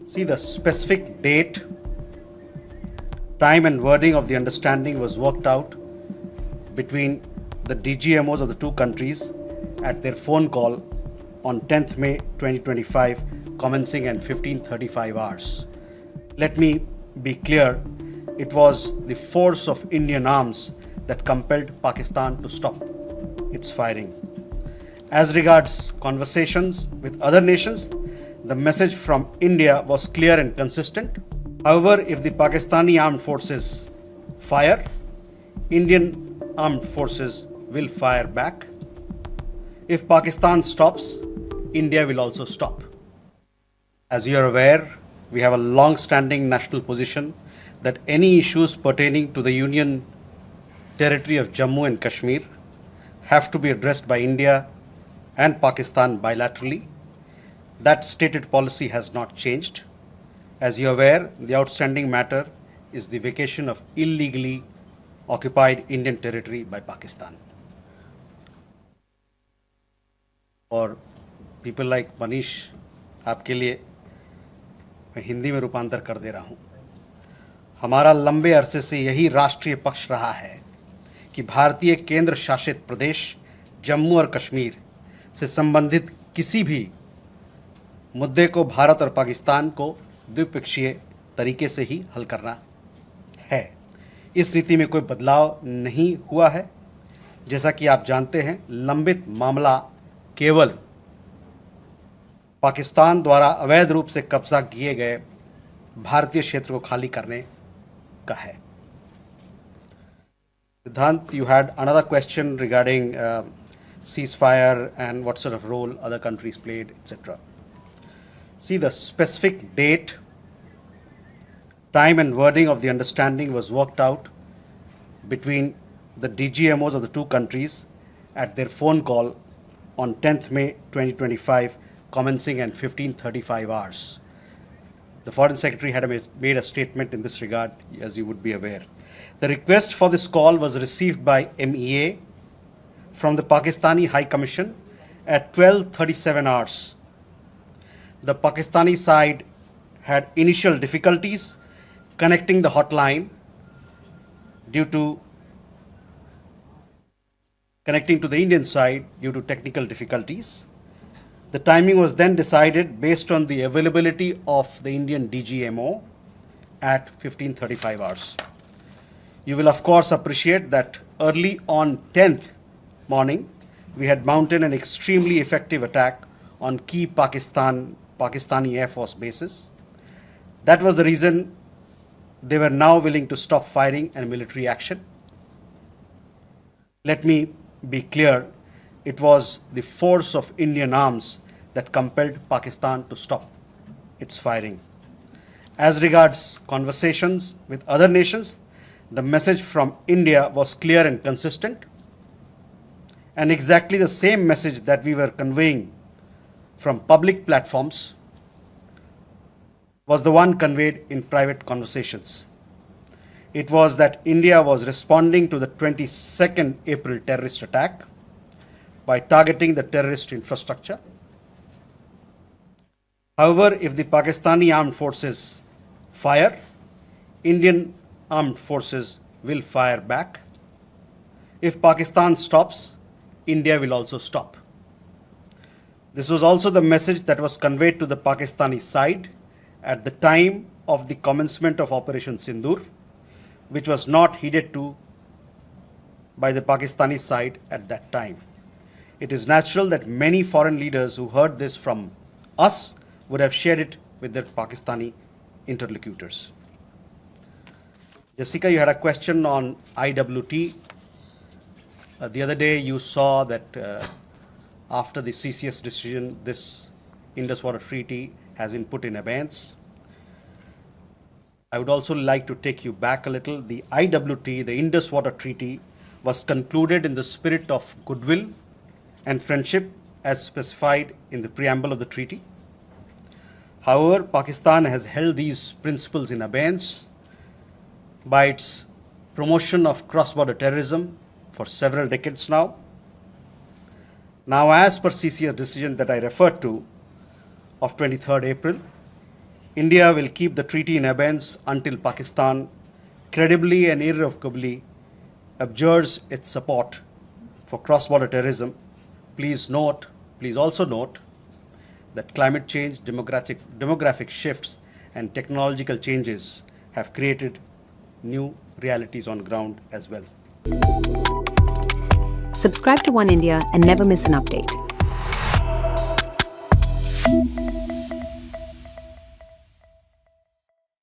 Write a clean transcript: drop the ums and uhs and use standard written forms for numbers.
See, the specific date, time and wording of the understanding was worked out between the DGMOs of the two countries at their phone call on 10th May 2025, commencing at 15:35 hours. Let me be clear, it was the force of Indian arms that compelled Pakistan to stop its firing. As regards conversations with other nations, the message from India was clear and consistent. However, if the Pakistani armed forces fire, Indian armed forces will fire back. If Pakistan stops, India will also stop. As you are aware, we have a long-standing national position that any issues pertaining to the Union territory of Jammu and Kashmir have to be addressed by India and Pakistan bilaterally. That stated policy has not changed. As you are aware, the outstanding matter is the vacation of illegally occupied Indian territory by Pakistan. और people like Manish, आपके लिए मैं हिंदी में रूपांतर कर दे रहा हूँ. हमारा लंबे अरसे से यही राष्ट्रीय पक्ष रहा है कि भारतीय केंद्र शासित प्रदेश जम्मू और कश्मीर से संबंधित किसी भी मुद्दे को भारत और पाकिस्तान को द्विपक्षीय तरीके से ही हल करना है. इस नीति में कोई बदलाव नहीं हुआ है. जैसा कि आप जानते हैं, लंबित मामला केवल पाकिस्तान द्वारा अवैध रूप से कब्जा किए गए भारतीय क्षेत्र को खाली करने का है. Siddhant, you had another question regarding ceasefire and what sort of role other countries played, etc. See, the specific date, time and wording of the understanding was worked out between the DGMOs of the two countries at their phone call on 10th May 2025, commencing at 15:35 hours. The Foreign Secretary had made a statement in this regard, as you would be aware. The request for this call was received by MEA from the Pakistani High Commission at 12:37 hours. The Pakistani side had initial difficulties connecting the hotline connecting to the Indian side due to technical difficulties. The timing was then decided based on the availability of the Indian DGMO at 15:35 hours. You will of course appreciate that early on 10th morning, we had mounted an extremely effective attack on key Pakistani Air Force bases. That was the reason they were now willing to stop firing and military action. Let me be clear, it was the force of Indian arms that compelled Pakistan to stop its firing. As regards conversations with other nations, the message from India was clear and consistent, and exactly the same message that we were conveying from public platforms was the one conveyed in private conversations. It was that India was responding to the 22nd April terrorist attack by targeting the terrorist infrastructure. However, if the Pakistani armed forces fire, Indian armed forces will fire back. If Pakistan stops, India will also stop. This was also the message that was conveyed to the Pakistani side at the time of the commencement of Operation Sindoor, which was not heeded to by the Pakistani side at that time. It is natural that many foreign leaders who heard this from us would have shared it with their Pakistani interlocutors. Jessica, you had a question on IWT. The other day you saw that after the CCS decision, this Indus Waters Treaty has been put in abeyance. I would also like to take you back a little. The IWT, the Indus Waters Treaty, was concluded in the spirit of goodwill and friendship as specified in the preamble of the treaty. However, Pakistan has held these principles in abeyance by its promotion of cross-border terrorism for several decades now. Now, as per CCS decision that I referred to of 23rd April, India will keep the treaty in abeyance until Pakistan credibly and irrevocably abjures its support for cross-border terrorism. Please also note that climate change, demographic shifts, and technological changes have created new realities on ground as well. Subscribe to One India and never miss an update.